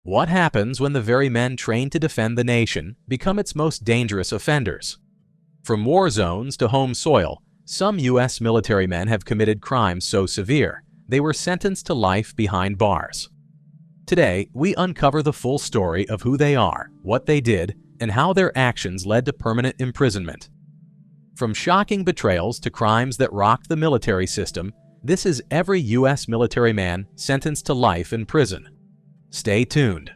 What happens when the very men trained to defend the nation become its most dangerous offenders? From war zones to home soil, some U.S. military men have committed crimes so severe they were sentenced to life behind bars. Today, we uncover the full story of who they are, what they did, and how their actions led to permanent imprisonment. From shocking betrayals to crimes that rocked the military system, this is every U.S. military man sentenced to life in prison. Stay tuned.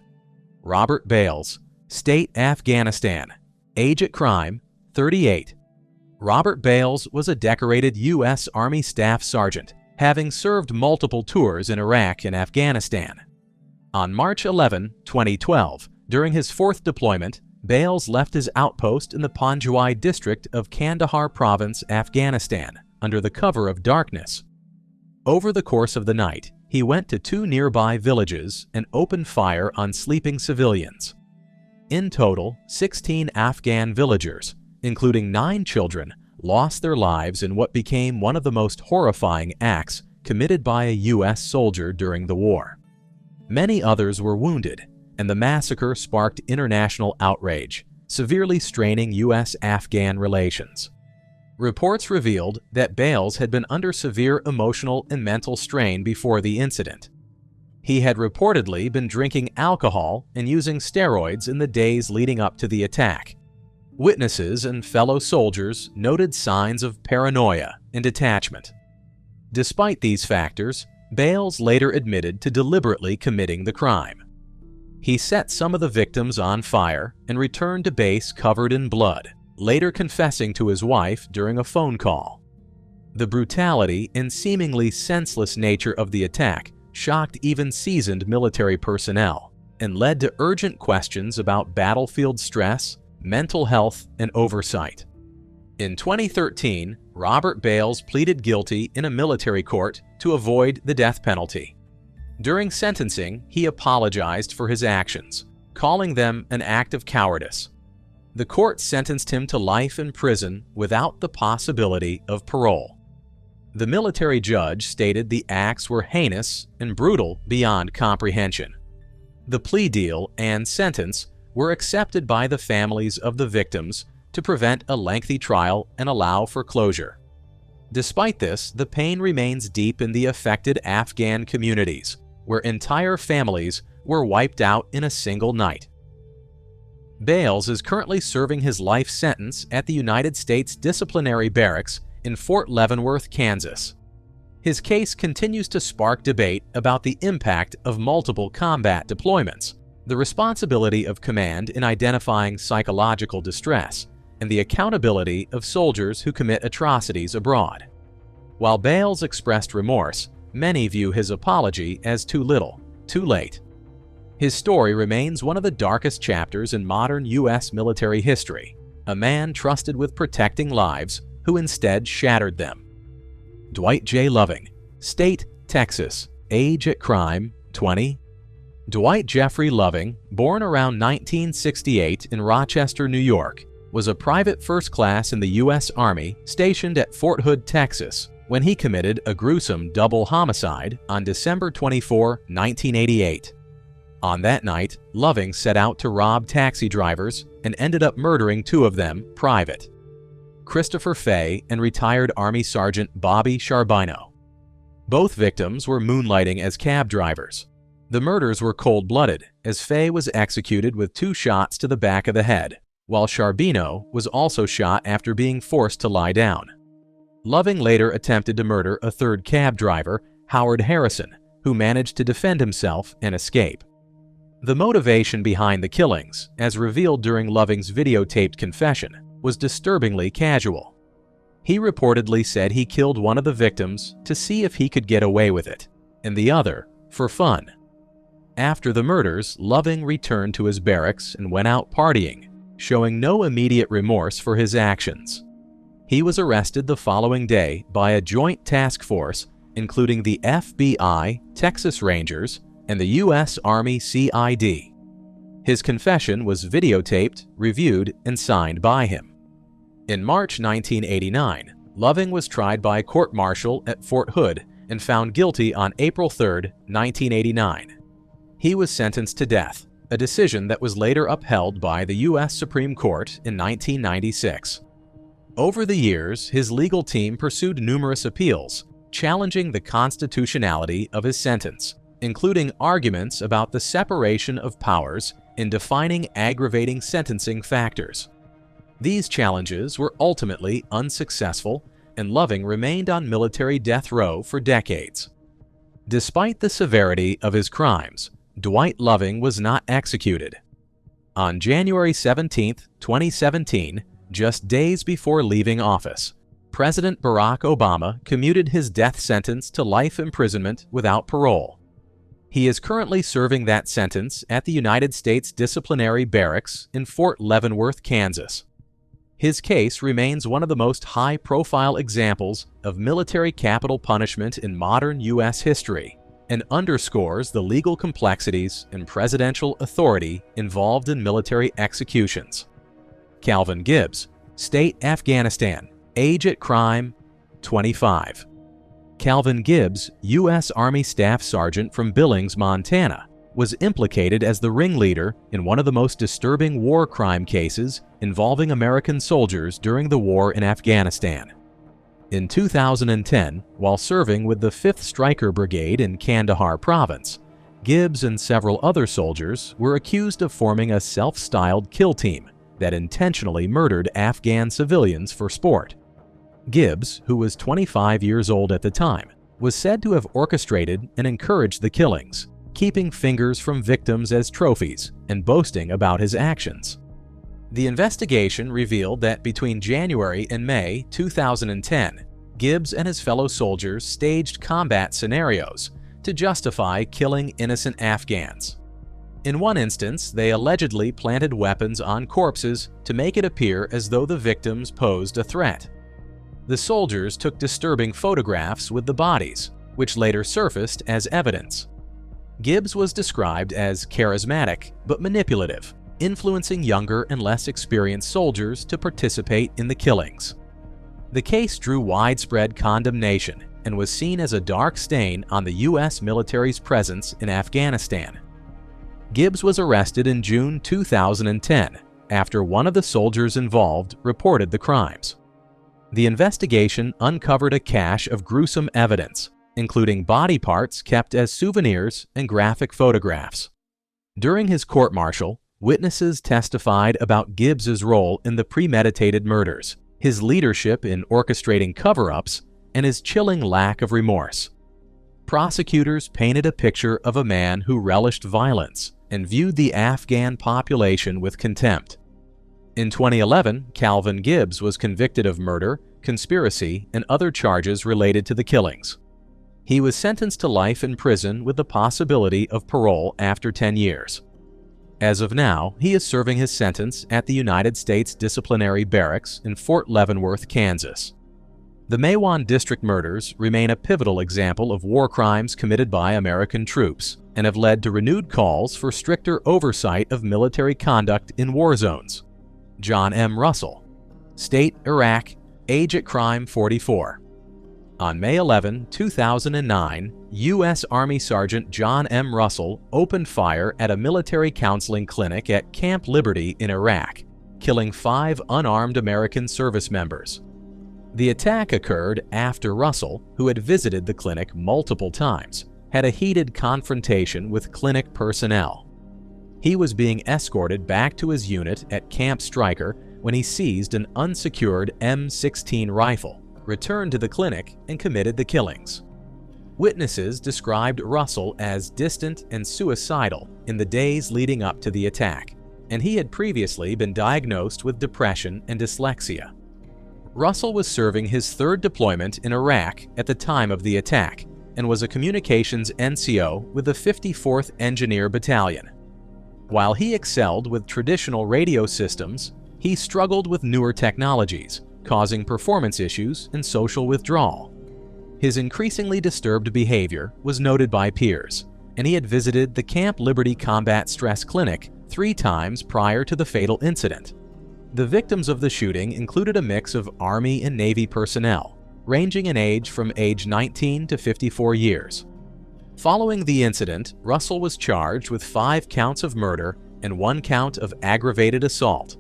Robert Bales, State, Afghanistan. Age at crime, 38. Robert Bales was a decorated U.S. Army Staff Sergeant, having served multiple tours in Iraq and Afghanistan. On March 11, 2012, during his fourth deployment, Bales left his outpost in the Panjwai district of Kandahar Province, Afghanistan, under the cover of darkness. Over the course of the night, he went to 2 nearby villages and opened fire on sleeping civilians. In total, 16 Afghan villagers, including 9 children, lost their lives in what became one of the most horrifying acts committed by a U.S. soldier during the war. Many others were wounded, and the massacre sparked international outrage, severely straining U.S.-Afghan relations. Reports revealed that Bales had been under severe emotional and mental strain before the incident. He had reportedly been drinking alcohol and using steroids in the days leading up to the attack. Witnesses and fellow soldiers noted signs of paranoia and detachment. Despite these factors, Bales later admitted to deliberately committing the crime. He set some of the victims on fire and returned to base covered in blood, later confessing to his wife during a phone call. The brutality and seemingly senseless nature of the attack shocked even seasoned military personnel and led to urgent questions about battlefield stress, mental health, and oversight. In 2013, Robert Bales pleaded guilty in a military court to avoid the death penalty. During sentencing, he apologized for his actions, calling them an act of cowardice. The court sentenced him to life in prison without the possibility of parole. The military judge stated the acts were heinous and brutal beyond comprehension. The plea deal and sentence were accepted by the families of the victims to prevent a lengthy trial and allow for closure. Despite this, the pain remains deep in the affected Afghan communities, where entire families were wiped out in a single night. Bales is currently serving his life sentence at the United States Disciplinary Barracks in Fort Leavenworth, Kansas. His case continues to spark debate about the impact of multiple combat deployments, the responsibility of command in identifying psychological distress, and the accountability of soldiers who commit atrocities abroad. While Bales expressed remorse, many view his apology as too little, too late. His story remains one of the darkest chapters in modern U.S. military history, a man trusted with protecting lives who instead shattered them. Dwight J. Loving, State, Texas. Age at crime, 20. Dwight Jeffrey Loving, born around 1968 in Rochester, New York, was a private first class in the U.S. Army stationed at Fort Hood, Texas, when he committed a gruesome double homicide on December 24, 1988. On that night, Loving set out to rob taxi drivers and ended up murdering 2 of them private: Christopher Fay and retired Army Sergeant Bobby Charbino. Both victims were moonlighting as cab drivers. The murders were cold-blooded, as Fay was executed with 2 shots to the back of the head, while Charbino was also shot after being forced to lie down. Loving later attempted to murder a 3rd cab driver, Howard Harrison, who managed to defend himself and escape. The motivation behind the killings, as revealed during Loving's videotaped confession, was disturbingly casual. He reportedly said he killed one of the victims to see if he could get away with it, and the other for fun. After the murders, Loving returned to his barracks and went out partying, showing no immediate remorse for his actions. He was arrested the following day by a joint task force including the FBI, Texas Rangers, and the U.S. Army CID. His confession was videotaped, reviewed, and signed by him. In March 1989, Loving was tried by a court-martial at Fort Hood and found guilty on April 3, 1989. He was sentenced to death, a decision that was later upheld by the U.S. Supreme Court in 1996. Over the years, his legal team pursued numerous appeals, challenging the constitutionality of his sentence, including arguments about the separation of powers in defining aggravating sentencing factors. These challenges were ultimately unsuccessful, and Loving remained on military death row for decades. Despite the severity of his crimes, Dwight Loving was not executed. On January 17, 2017, just days before leaving office, President Barack Obama commuted his death sentence to life imprisonment without parole. He is currently serving that sentence at the United States Disciplinary Barracks in Fort Leavenworth, Kansas. His case remains one of the most high-profile examples of military capital punishment in modern U.S. history and underscores the legal complexities and presidential authority involved in military executions. Calvin Gibbs, State, Afghanistan, age at crime, 25. Calvin Gibbs, U.S. Army Staff Sergeant from Billings, Montana, was implicated as the ringleader in one of the most disturbing war crime cases involving American soldiers during the war in Afghanistan. In 2010, while serving with the 5th Stryker Brigade in Kandahar Province, Gibbs and several other soldiers were accused of forming a self-styled kill team that intentionally murdered Afghan civilians for sport. Gibbs, who was 25 years old at the time, was said to have orchestrated and encouraged the killings, keeping fingers from victims as trophies and boasting about his actions. The investigation revealed that between January and May 2010, Gibbs and his fellow soldiers staged combat scenarios to justify killing innocent Afghans. In one instance, they allegedly planted weapons on corpses to make it appear as though the victims posed a threat. The soldiers took disturbing photographs with the bodies, which later surfaced as evidence. Gibbs was described as charismatic but manipulative, influencing younger and less experienced soldiers to participate in the killings. The case drew widespread condemnation and was seen as a dark stain on the U.S. military's presence in Afghanistan. Gibbs was arrested in June 2010 after one of the soldiers involved reported the crimes. The investigation uncovered a cache of gruesome evidence, including body parts kept as souvenirs and graphic photographs. During his court-martial, witnesses testified about Gibbs's role in the premeditated murders, his leadership in orchestrating cover-ups, and his chilling lack of remorse. Prosecutors painted a picture of a man who relished violence and viewed the Afghan population with contempt. In 2011, Calvin Gibbs was convicted of murder, conspiracy, and other charges related to the killings. He was sentenced to life in prison with the possibility of parole after 10 years. As of now, he is serving his sentence at the United States Disciplinary Barracks in Fort Leavenworth, Kansas. The Maewan District murders remain a pivotal example of war crimes committed by American troops and have led to renewed calls for stricter oversight of military conduct in war zones. John M. Russell, State, Iraq, age at crime, 44. On May 11, 2009, U.S. Army Sergeant John M. Russell opened fire at a military counseling clinic at Camp Liberty in Iraq, killing 5 unarmed American service members. The attack occurred after Russell, who had visited the clinic multiple times, had a heated confrontation with clinic personnel. He was being escorted back to his unit at Camp Stryker when he seized an unsecured M16 rifle, returned to the clinic, and committed the killings. Witnesses described Russell as distant and suicidal in the days leading up to the attack, and he had previously been diagnosed with depression and dyslexia. Russell was serving his 3rd deployment in Iraq at the time of the attack and was a communications NCO with the 54th Engineer Battalion. While he excelled with traditional radio systems, he struggled with newer technologies, causing performance issues and social withdrawal. His increasingly disturbed behavior was noted by peers, and he had visited the Camp Liberty Combat Stress Clinic 3 times prior to the fatal incident. The victims of the shooting included a mix of Army and Navy personnel, ranging in age from age 19 to 54 years. Following the incident, Russell was charged with 5 counts of murder and 1 count of aggravated assault.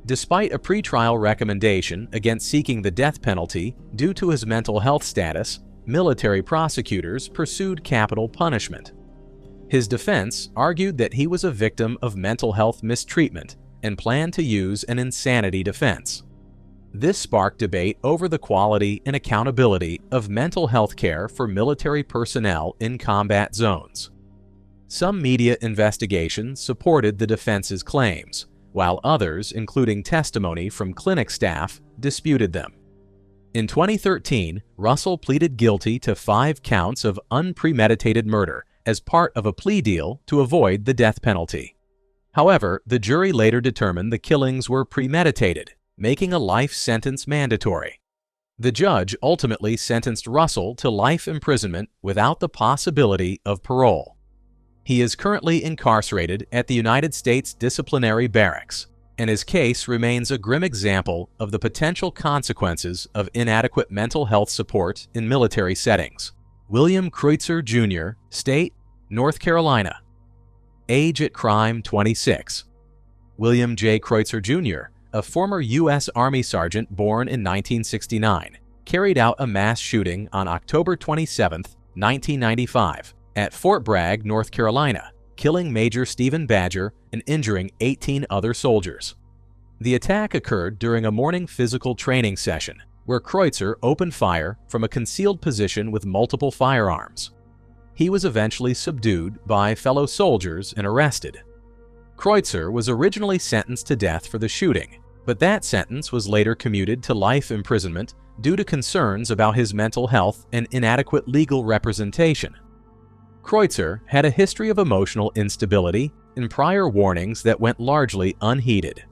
Despite a pretrial recommendation against seeking the death penalty due to his mental health status, military prosecutors pursued capital punishment. His defense argued that he was a victim of mental health mistreatment and planned to use an insanity defense. This sparked debate over the quality and accountability of mental health care for military personnel in combat zones. Some media investigations supported the defense's claims, while others, including testimony from clinic staff, disputed them. In 2013, Russell pleaded guilty to 5 counts of unpremeditated murder as part of a plea deal to avoid the death penalty. However, the jury later determined the killings were premeditated, making a life sentence mandatory. The judge ultimately sentenced Russell to life imprisonment without the possibility of parole. He is currently incarcerated at the United States Disciplinary Barracks, and his case remains a grim example of the potential consequences of inadequate mental health support in military settings. William Kreutzer, Jr., State, North Carolina. Age at crime 26. William J. Kreutzer, Jr., a former U.S. Army sergeant born in 1969, carried out a mass shooting on October 27, 1995, at Fort Bragg, North Carolina, killing Major Stephen Badger and injuring 18 other soldiers. The attack occurred during a morning physical training session, where Kreutzer opened fire from a concealed position with multiple firearms. He was eventually subdued by fellow soldiers and arrested. Kreutzer was originally sentenced to death for the shooting, but that sentence was later commuted to life imprisonment due to concerns about his mental health and inadequate legal representation. Kreutzer had a history of emotional instability and prior warnings that went largely unheeded.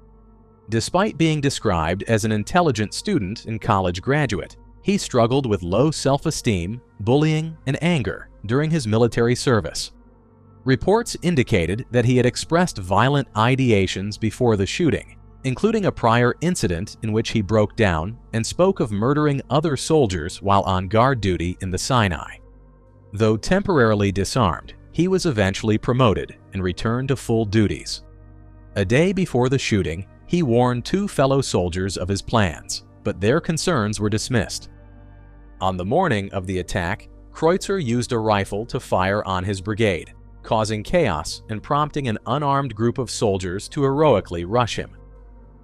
Despite being described as an intelligent student and college graduate, he struggled with low self-esteem, bullying, and anger during his military service. Reports indicated that he had expressed violent ideations before the shooting, including a prior incident in which he broke down and spoke of murdering other soldiers while on guard duty in the Sinai. Though temporarily disarmed, he was eventually promoted and returned to full duties. A day before the shooting, he warned 2 fellow soldiers of his plans, but their concerns were dismissed. On the morning of the attack, Kreutzer used a rifle to fire on his brigade, causing chaos and prompting an unarmed group of soldiers to heroically rush him.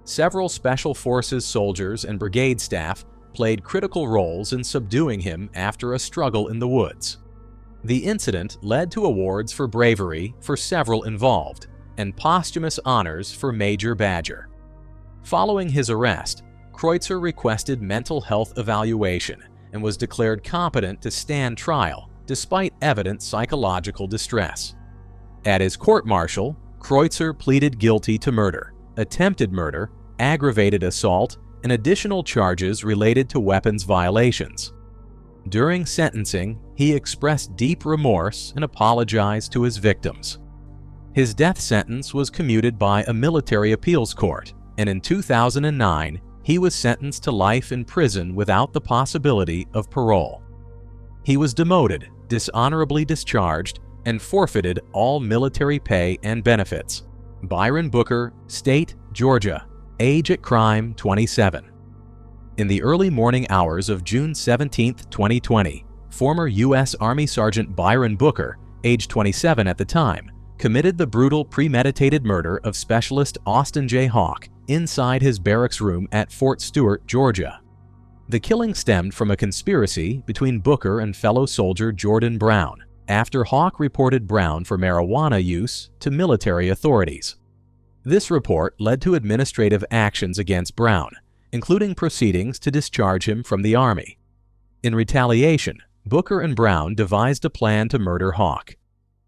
Several Special Forces soldiers and brigade staff played critical roles in subduing him after a struggle in the woods. The incident led to awards for bravery for several involved and posthumous honors for Major Badger. Following his arrest, Kreutzer requested mental health evaluation and was declared competent to stand trial despite evident psychological distress. At his court-martial, Kreutzer pleaded guilty to murder, attempted murder, aggravated assault, and additional charges related to weapons violations. During sentencing, he expressed deep remorse and apologized to his victims. His death sentence was commuted by a military appeals court, and in 2009, he was sentenced to life in prison without the possibility of parole. He was demoted, dishonorably discharged, and forfeited all military pay and benefits. Byron Booker, State, Georgia. Age at crime 27. In the early morning hours of June 17, 2020, former U.S. Army Sergeant Byron Booker, age 27 at the time, committed the brutal premeditated murder of Specialist Austin J. Hawk inside his barracks room at Fort Stewart, Georgia. The killing stemmed from a conspiracy between Booker and fellow soldier Jordan Brown after Hawk reported Brown for marijuana use to military authorities. This report led to administrative actions against Brown, including proceedings to discharge him from the Army. In retaliation, Booker and Brown devised a plan to murder Hawk.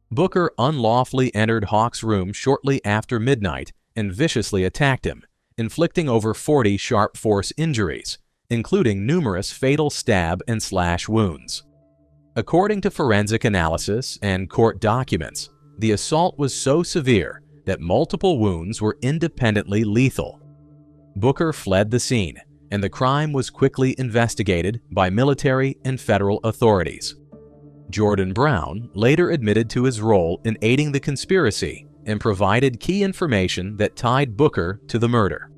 Booker unlawfully entered Hawk's room shortly after midnight and viciously attacked him, inflicting over 40 sharp force injuries, including numerous fatal stab and slash wounds. According to forensic analysis and court documents, the assault was so severe that multiple wounds were independently lethal. Booker fled the scene, and the crime was quickly investigated by military and federal authorities. Jordan Brown later admitted to his role in aiding the conspiracy and provided key information that tied Booker to the murder.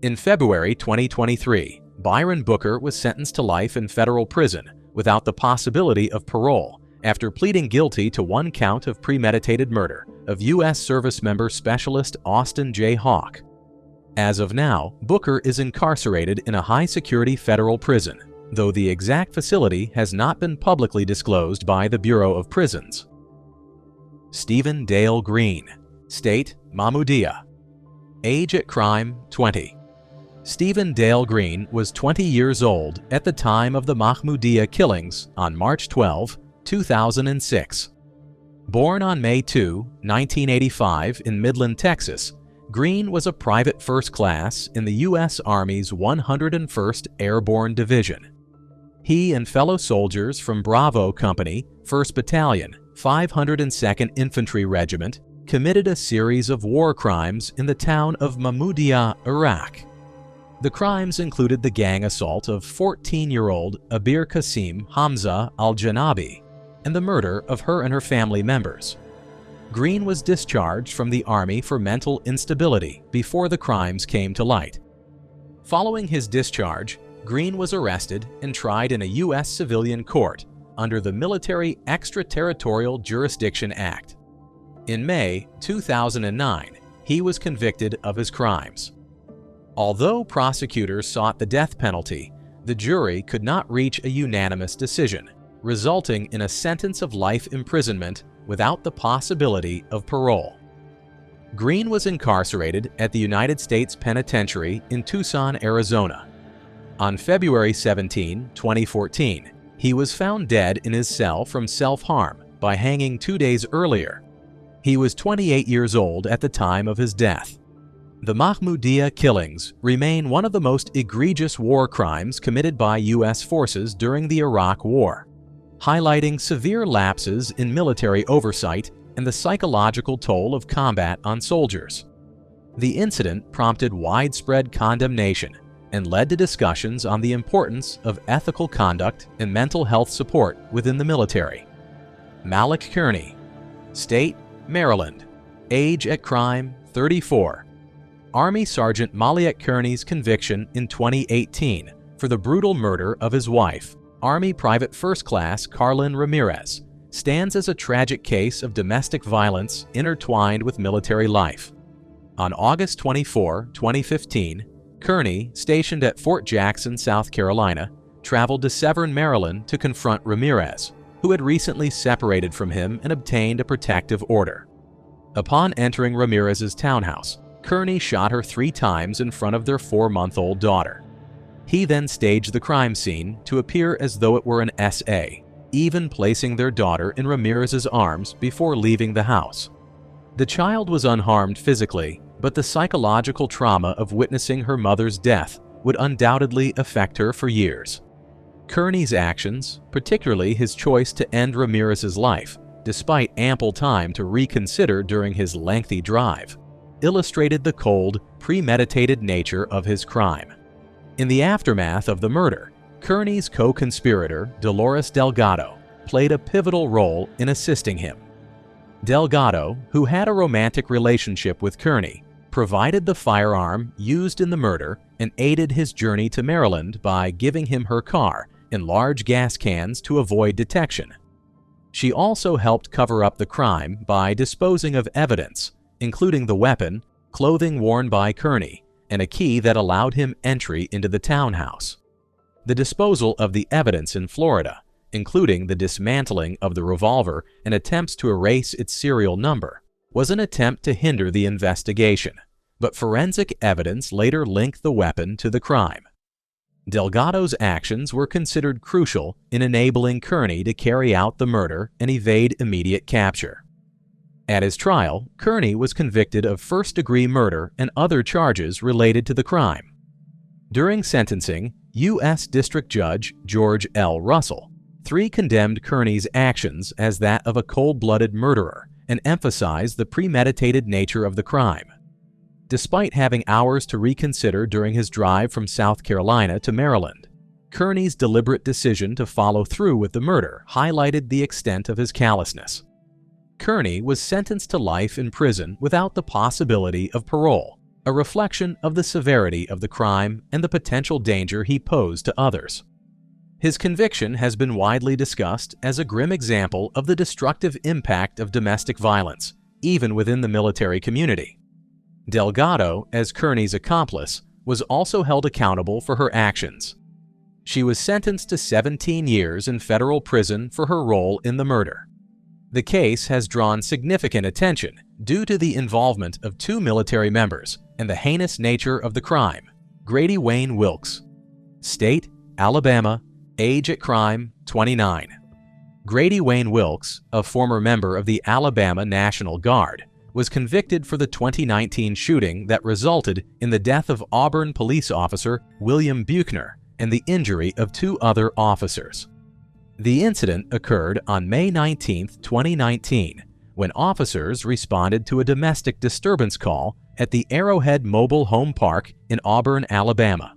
In February 2023, Byron Booker was sentenced to life in federal prison without the possibility of parole after pleading guilty to one count of premeditated murder of U.S. service member Specialist Austin J. Hawk. As of now, Booker is incarcerated in a high-security federal prison, though the exact facility has not been publicly disclosed by the Bureau of Prisons. Stephen Dale Green, State, Mahmoudiya. Age at crime, 20. Stephen Dale Green was 20 years old at the time of the Mahmoudiya killings on March 12, 2006. Born on May 2, 1985 in Midland, Texas, Green was a private first class in the U.S. Army's 101st Airborne Division. He and fellow soldiers from Bravo Company, 1st Battalion, 502nd Infantry Regiment committed a series of war crimes in the town of Mahmoudiya, Iraq. The crimes included the gang assault of 14-year-old Abir Qasim Hamza al-Janabi and the murder of her and her family members. Green was discharged from the Army for mental instability before the crimes came to light. Following his discharge, Green was arrested and tried in a U.S. civilian court under the Military Extraterritorial Jurisdiction Act. In May 2009, he was convicted of his crimes. Although prosecutors sought the death penalty, the jury could not reach a unanimous decision, resulting in a sentence of life imprisonment without the possibility of parole. Green was incarcerated at the United States Penitentiary in Tucson, Arizona. On February 17, 2014, he was found dead in his cell from self-harm by hanging 2 days earlier. He was 28 years old at the time of his death. The Mahmoudiya killings remain one of the most egregious war crimes committed by U.S. forces during the Iraq War, highlighting severe lapses in military oversight and the psychological toll of combat on soldiers. The incident prompted widespread condemnation and led to discussions on the importance of ethical conduct and mental health support within the military. Malik Kearney, State, Maryland. Age at crime, 34. Army Sergeant Malik Kearney's conviction in 2018 for the brutal murder of his wife, Army Private First Class Carlin Ramirez, stands as a tragic case of domestic violence intertwined with military life. On August 24, 2015, Kearney, stationed at Fort Jackson, South Carolina, traveled to Severn, Maryland to confront Ramirez, who had recently separated from him and obtained a protective order. Upon entering Ramirez's townhouse, Kearney shot her 3 times in front of their 4-month-old daughter. He then staged the crime scene to appear as though it were an SA, even placing their daughter in Ramirez's arms before leaving the house. The child was unharmed physically, but the psychological trauma of witnessing her mother's death would undoubtedly affect her for years. Kearney's actions, particularly his choice to end Ramirez's life, despite ample time to reconsider during his lengthy drive, illustrated the cold, premeditated nature of his crime. In the aftermath of the murder, Kearney's co-conspirator, Dolores Delgado, played a pivotal role in assisting him. Delgado, who had a romantic relationship with Kearney, provided the firearm used in the murder and aided his journey to Maryland by giving him her car and large gas cans to avoid detection. She also helped cover up the crime by disposing of evidence, including the weapon, clothing worn by Kearney, and a key that allowed him entry into the townhouse. The disposal of the evidence in Florida, including the dismantling of the revolver and attempts to erase its serial number, was an attempt to hinder the investigation, but forensic evidence later linked the weapon to the crime. Delgado's actions were considered crucial in enabling Kearney to carry out the murder and evade immediate capture. At his trial, Kearney was convicted of first-degree murder and other charges related to the crime. During sentencing, U.S. District Judge George L. Russell condemned Kearney's actions as that of a cold-blooded murderer and emphasized the premeditated nature of the crime. Despite having hours to reconsider during his drive from South Carolina to Maryland, Kearney's deliberate decision to follow through with the murder highlighted the extent of his callousness. Kearney was sentenced to life in prison without the possibility of parole, a reflection of the severity of the crime and the potential danger he posed to others. His conviction has been widely discussed as a grim example of the destructive impact of domestic violence, even within the military community. Delgado, as Kearney's accomplice, was also held accountable for her actions. She was sentenced to 17 years in federal prison for her role in the murder. The case has drawn significant attention due to the involvement of 2 military members and the heinous nature of the crime. Grady Wayne Wilkes. State: Alabama. Age at crime: 29. Grady Wayne Wilkes, a former member of the Alabama National Guard, was convicted for the 2019 shooting that resulted in the death of Auburn police officer William Buechner and the injury of 2 other officers. The incident occurred on May 19, 2019, when officers responded to a domestic disturbance call at the Arrowhead Mobile Home Park in Auburn, Alabama.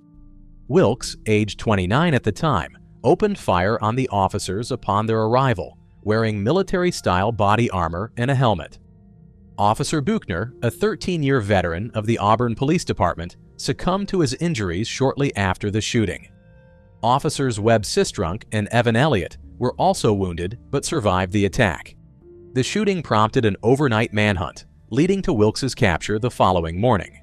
Wilkes, age 29 at the time, opened fire on the officers upon their arrival, wearing military-style body armor and a helmet. Officer Buechner, a 13-year veteran of the Auburn Police Department, succumbed to his injuries shortly after the shooting. Officers Webb Sistrunk and Evan Elliott were also wounded but survived the attack. The shooting prompted an overnight manhunt, leading to Wilkes' capture the following morning.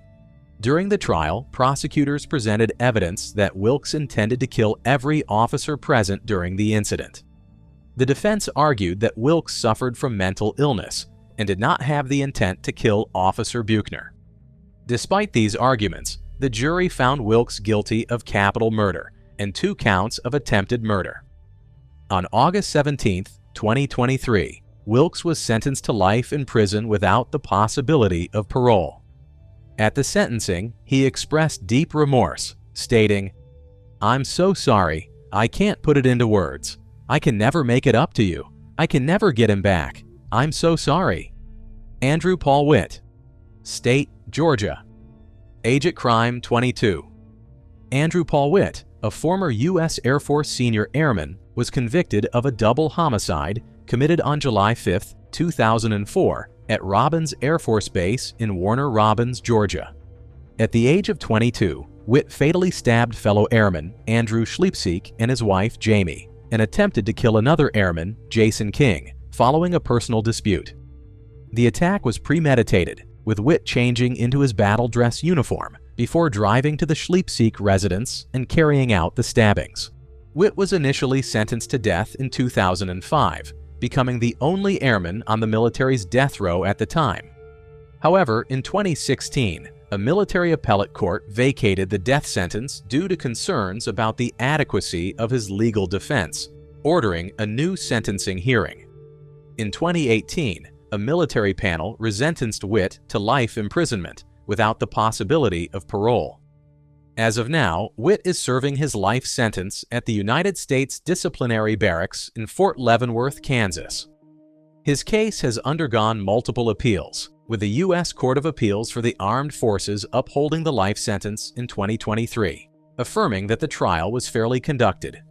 During the trial, prosecutors presented evidence that Wilkes intended to kill every officer present during the incident. The defense argued that Wilkes suffered from mental illness and did not have the intent to kill Officer Buechner. Despite these arguments, the jury found Wilkes guilty of capital murder and 2 counts of attempted murder. On August 17, 2023, Wilkes was sentenced to life in prison without the possibility of parole. At the sentencing, he expressed deep remorse, stating, "I'm so sorry. I can't put it into words. I can never make it up to you. I can never get him back. I'm so sorry." Andrew Paul Witt. State: Georgia. Age at crime: 22. Andrew Paul Witt, a former U.S. Air Force senior airman, was convicted of a double homicide committed on July 5, 2004 at Robins Air Force Base in Warner Robins, Georgia. At the age of 22, Witt fatally stabbed fellow airman Andrew Schleipzig and his wife Jamie and attempted to kill another airman, Jason King, following a personal dispute. The attack was premeditated, with Witt changing into his battle dress uniform before driving to the Schleipzig residence and carrying out the stabbings. Witt was initially sentenced to death in 2005, becoming the only airman on the military's death row at the time. However, in 2016, a military appellate court vacated the death sentence due to concerns about the adequacy of his legal defense, ordering a new sentencing hearing. In 2018, a military panel resentenced Witt to life imprisonment without the possibility of parole. As of now, Witt is serving his life sentence at the United States Disciplinary Barracks in Fort Leavenworth, Kansas. His case has undergone multiple appeals, with the U.S. Court of Appeals for the Armed Forces upholding the life sentence in 2023, affirming that the trial was fairly conducted.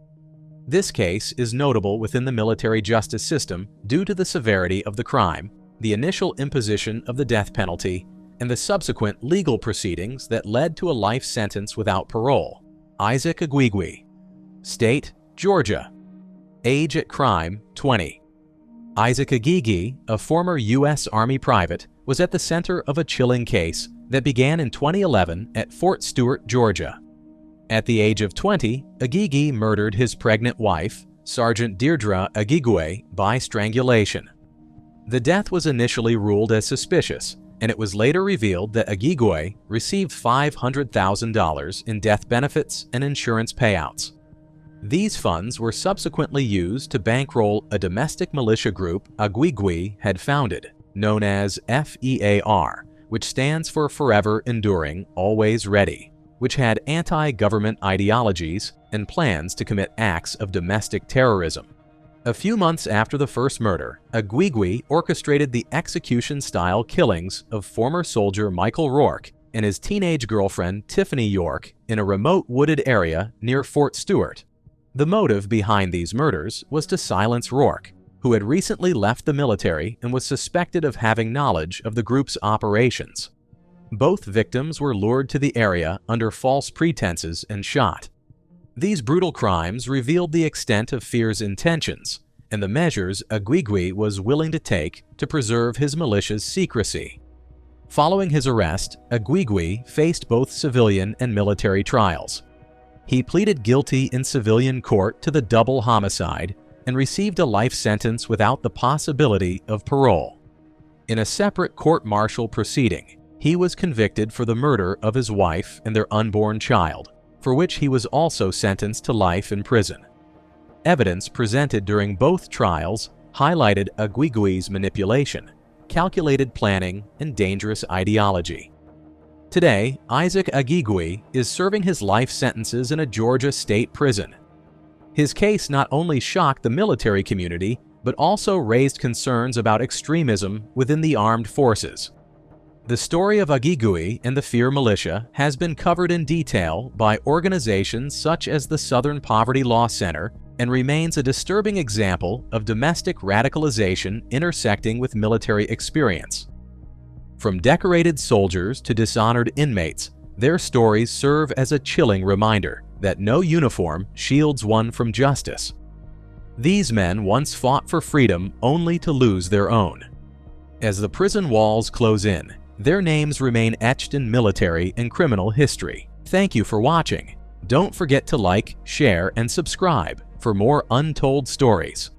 This case is notable within the military justice system due to the severity of the crime, the initial imposition of the death penalty, and the subsequent legal proceedings that led to a life sentence without parole. Isaac Agwigwe. State: Georgia. Age at crime: 20. Isaac Agwigwe, a former U.S. Army private, was at the center of a chilling case that began in 2011 at Fort Stewart, Georgia. At the age of 20, Agwigwe murdered his pregnant wife, Sergeant Deirdre Agwigwe, by strangulation. The death was initially ruled as suspicious, and it was later revealed that Agwigwe received $500,000 in death benefits and insurance payouts. These funds were subsequently used to bankroll a domestic militia group Agwigwe had founded, known as FEAR, which stands for Forever Enduring, Always Ready, which had anti-government ideologies and plans to commit acts of domestic terrorism. A few months after the first murder, Agwigwe orchestrated the execution-style killings of former soldier Michael Rourke and his teenage girlfriend Tiffany York in a remote wooded area near Fort Stewart, The motive behind these murders was to silence Rourke, who had recently left the military and was suspected of having knowledge of the group's operations. Both victims were lured to the area under false pretenses and shot. These brutal crimes revealed the extent of Fear's intentions and the measures Agwigwi was willing to take to preserve his militia's secrecy. Following his arrest, Agwigwi faced both civilian and military trials. He pleaded guilty in civilian court to the double homicide and received a life sentence without the possibility of parole. In a separate court-martial proceeding, he was convicted for the murder of his wife and their unborn child, for which he was also sentenced to life in prison. Evidence presented during both trials highlighted Agwigwi's manipulation, calculated planning, and dangerous ideology. Today, Isaac Agwigwi is serving his life sentences in a Georgia state prison. His case not only shocked the military community, but also raised concerns about extremism within the armed forces. The story of Agwigwi and the Fear militia has been covered in detail by organizations such as the Southern Poverty Law Center and remains a disturbing example of domestic radicalization intersecting with military experience. From decorated soldiers to dishonored inmates, their stories serve as a chilling reminder that no uniform shields one from justice. These men once fought for freedom only to lose their own. As the prison walls close in, their names remain etched in military and criminal history. Thank you for watching. Don't forget to like, share, and subscribe for more untold stories.